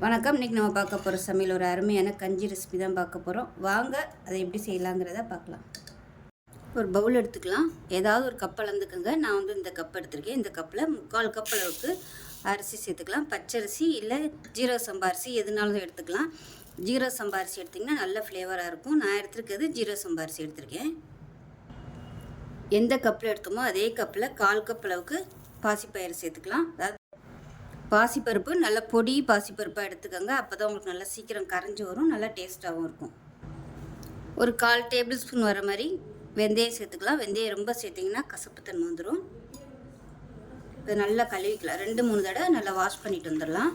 வணக்கம். இன்றைக்கி நம்ம பார்க்க போகிற சமையல் ஒரு அருமையான கஞ்சி ரெசிபி தான் பார்க்க போகிறோம். வாங்க அதை எப்படி செய்யலாங்கிறத பார்க்கலாம். ஒரு பவுல் எடுத்துக்கலாம். ஏதாவது ஒரு கப் அளந்துக்குங்க. நான் இந்த கப் எடுத்திருக்கேன். இந்த கப்பில் 3/4 கப் அளவுக்கு அரிசி சேர்த்துக்கலாம். பச்சரிசி இல்லை ஜீரக சம்பா அரிசி எதுனாலும் எடுத்துக்கலாம். ஜீரக சம்பா அரிசி எடுத்திங்கன்னா நல்ல ஃப்ளேவராக இருக்கும். நான் எடுத்துருக்கிறது ஜீரக சம்பா அரிசி எடுத்திருக்கேன். எந்த கப்பில் எடுத்தோமோ அதே கப்பில் 1/4 கப் அளவுக்கு பாசிப்பயிறு சேர்த்துக்கலாம். அதாவது பாசிப்பருப்பு நல்ல பொடி பாசிப்பருப்பாக எடுத்துக்கோங்க. அப்போ தான் உங்களுக்கு நல்லா சீக்கிரம் கரைஞ்சி வரும், நல்லா டேஸ்ட்டாகவும் இருக்கும். ஒரு 1/4 டேபிள் ஸ்பூன் வர மாதிரி வெந்தயம் சேர்த்துக்கலாம். வெந்தயம் ரொம்ப சேர்த்திங்கன்னா கசப்புத்தன்மை வந்துடும். இதை நல்லா கழுவிக்கலாம். 2-3 தடவை நல்லா வாஷ் பண்ணிட்டு வந்துடலாம்.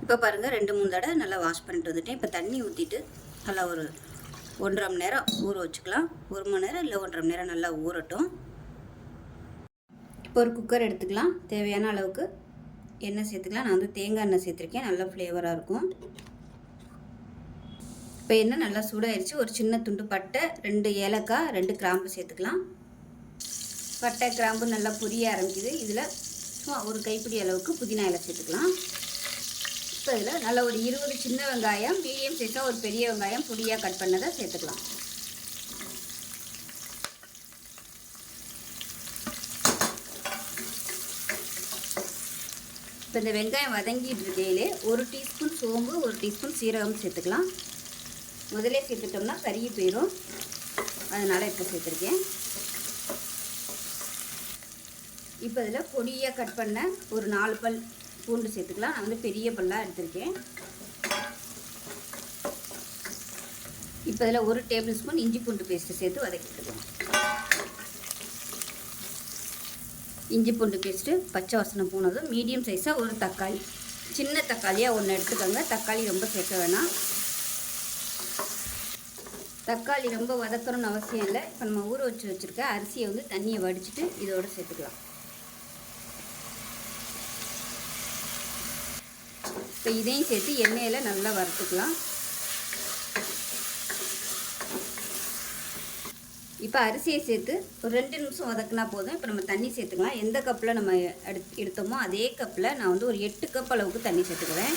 இப்போ பாருங்கள், 2-3 தடவை நல்லா வாஷ் பண்ணிட்டு வந்துட்டேன். இப்போ தண்ணி ஊற்றிட்டு நல்லா ஒரு 1.5 மணி நேரம் ஊற வச்சுக்கலாம். 1 மணி நேரம் இல்லை 1.5 மணி நேரம் நல்லா ஊறட்டும். இப்போ ஒரு குக்கர் எடுத்துக்கலாம். தேவையான அளவுக்கு எண்ணெய் சேர்த்துக்கலாம். நான் தேங்காய் எண்ணெய் சேர்த்துருக்கேன், நல்லா ஃப்ளேவராக இருக்கும். இப்போ எண்ணெய் நல்லா சூடாகிடுச்சு. ஒரு சின்ன துண்டு பட்டை, 2 ஏலக்காய், 2 கிராம்பு சேர்த்துக்கலாம். பட்டை கிராம்பு நல்லா பொரிய ஆரம்பிக்குது. இதில் ஒரு கைப்பிடி அளவுக்கு புதினா இலை சேர்த்துக்கலாம். இப்போ இதில் நல்லா ஒரு 20 சின்ன வெங்காயம், மீடியம் சைஸாக ஒரு பெரிய வெங்காயம் பொடியாக கட் பண்ணதை சேர்த்துக்கலாம். இப்போ இந்த வெங்காயம் வதங்கிட்டு இருக்கையிலே 1 டீஸ்பூன் சோம்பு, 1 டீஸ்பூன் சீரகம் சேர்த்துக்கலாம். முதலே சேர்த்துட்டோம்னா கருகி போயிடும், அதனால் இப்போ சேர்த்துருக்கேன். இப்போ இதில் பொடியாக கட் பண்ண ஒரு 4 பல் பூண்டு சேர்த்துக்கலாம். நான் பெரிய பல்லாக எடுத்திருக்கேன். இப்போ இதில் 1 டேபிள் ஸ்பூன் இஞ்சி பூண்டு பேஸ்ட்டு சேர்த்து வதக்கிட்டுருக்கோம். இஞ்சி பூண்டு பேஸ்ட்டு பச்சை வாசனை போனதும் மீடியம் சைஸாக ஒரு தக்காளி, சின்ன தக்காளியாக 1 எடுத்துக்கோங்க. தக்காளி ரொம்ப சேர்க்க வேணாம். தக்காளி ரொம்ப வதக்கணும்னு அவசியம் இல்லை. இப்போ நம்ம ஊற வச்சுருக்க அரிசியை தண்ணியை வடிச்சிட்டு இதோடு சேர்த்துக்கலாம். இப்போ இதையும் சேர்த்து எண்ணெயில் நல்லா வறுத்துக்கலாம். இப்போ அரிசியை சேர்த்து ஒரு 2 நிமிஷம் வதக்குனா போதும். இப்போ நம்ம தண்ணி சேர்த்துக்கலாம். எந்த கப்பில் நம்ம எடுத்தோமோ அதே கப்பில் நான் ஒரு 8 கப் அளவுக்கு தண்ணி சேர்த்துக்குவேன்.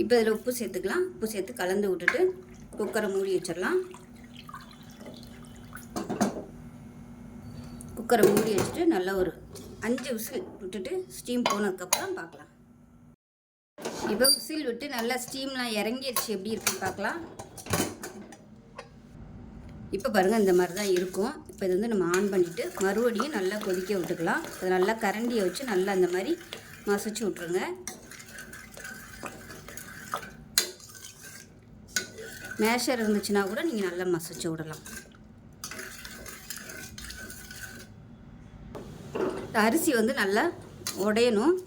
இப்போ இதில் உப்பு சேர்த்துக்கலாம். உப்பு சேர்த்து கலந்து விட்டுட்டு குக்கரை மூடி வச்சிடலாம். குக்கரை மூடி வச்சுட்டு நல்லா ஒரு 5 விசில் விட்டுட்டு ஸ்டீம் போனதுக்கப்புறம் பார்க்கலாம். இப்போ விசில் விட்டு நல்லா ஸ்டீம்லாம் இறங்கிடுச்சு. எப்படி இருக்குன்னு பார்க்கலாம். இப்போ பாருங்கள், இந்த மாதிரி தான் இருக்கும். இப்போ இது நம்ம ஆன் பண்ணிவிட்டு மறுபடியும் நல்லா கொதிக்க விட்டுக்கலாம். அது நல்லா கரண்டியை வச்சு நல்லா அந்த மாதிரி மசிச்சு விட்ருங்க. மேஷர் இருந்துச்சுன்னா கூட நீங்கள் நல்லா மசிச்சு விடலாம். அரிசி நல்லா உடையணும்.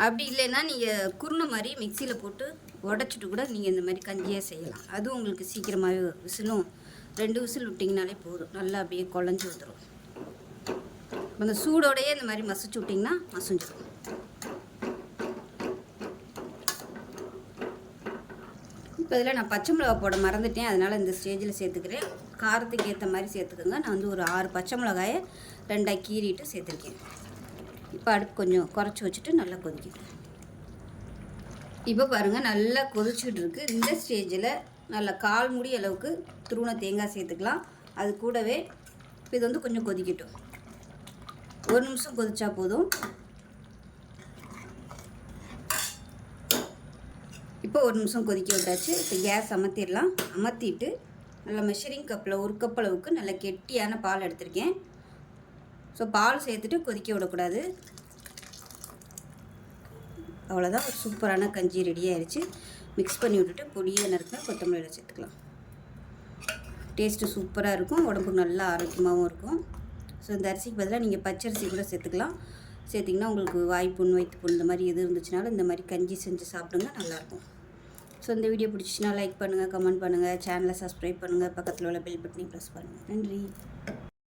அப்படி இல்லைன்னா நீங்கள் குருணை மாதிரி மிக்சியில் போட்டு உடச்சிட்டு கூட நீங்கள் இந்த மாதிரி கஞ்சியாக செய்யலாம். அதுவும் உங்களுக்கு சீக்கிரமாகவே விசிலும் 2 விசில் விட்டிங்கனாலே போதும். நல்லா அப்படியே குழஞ்சி வந்துடும். அந்த சூடோடையே இந்த மாதிரி மசிச்சு விட்டிங்கன்னா மசிஞ்சிடும். இப்போ இதில் நான் பச்சை மிளகா போட மறந்துட்டேன், அதனால் இந்த ஸ்டேஜில் சேர்த்துக்கிறேன். காரத்துக்கு ஏற்ற மாதிரி சேர்த்துக்கோங்க. நான் ஒரு 6 பச்சை மிளகாயை 2ஆக கீறிட்டு சேர்த்துருக்கேன். இப்போ அடுப்பு கொஞ்சம் குறைச்சி வச்சுட்டு நல்லா கொதிக்கிட்டு. இப்போ பாருங்கள், நல்லா கொதிச்சுட்டு இருக்கு. இந்த ஸ்டேஜில் நல்லா 1/4 மூடி அளவுக்கு துருவன தேங்காய் சேர்த்துக்கலாம். அது கூடவே இப்போ இது கொஞ்சம் கொதிக்கட்டும். 1 நிமிஷம் கொதிச்சா போதும். இப்போ 1 நிமிஷம் கொதிக்க விட்டாச்சு. இப்போ கேஸ் அமர்த்திடலாம். அமர்த்திட்டு நல்லா மெஷரிங் கப்பில் 1 கப் அளவுக்கு நல்லா கெட்டியான பால் எடுத்திருக்கேன். ஸோ பால் சேர்த்துட்டு கொதிக்க விடக்கூடாது. அவ்வளோதான், ஒரு சூப்பரான கஞ்சி ரெடி ஆயிடுச்சு. மிக்ஸ் பண்ணி விட்டுட்டு பொடியாக நறுக்க கொத்தமல்லியில் சேர்த்துக்கலாம். டேஸ்ட்டு சூப்பராக இருக்கும், உடம்புக்கு நல்லா ஆரோக்கியமாகவும் இருக்கும். ஸோ இந்த அரிசிக்கு பதிலாக நீங்கள் பச்சரிசி கூட சேர்த்துக்கலாம். சேர்த்திங்கன்னா உங்களுக்கு வாய்ப்புண் வயிற்றுப்புண் இந்த மாதிரி எது இருந்துச்சுனாலும் இந்த மாதிரி கஞ்சி செஞ்சு சாப்பிடுங்க, நல்லாயிருக்கும். ஸோ இந்த வீடியோ பிடிச்சிச்சின்னா லைக் பண்ணுங்கள், கமெண்ட் பண்ணுங்கள், சேனலை சப்ஸ்கிரைப் பண்ணுங்கள், பக்கத்தில் உள்ள பெல் பட்டனையும் ப்ரெஸ் பண்ணுங்கள். நன்றி.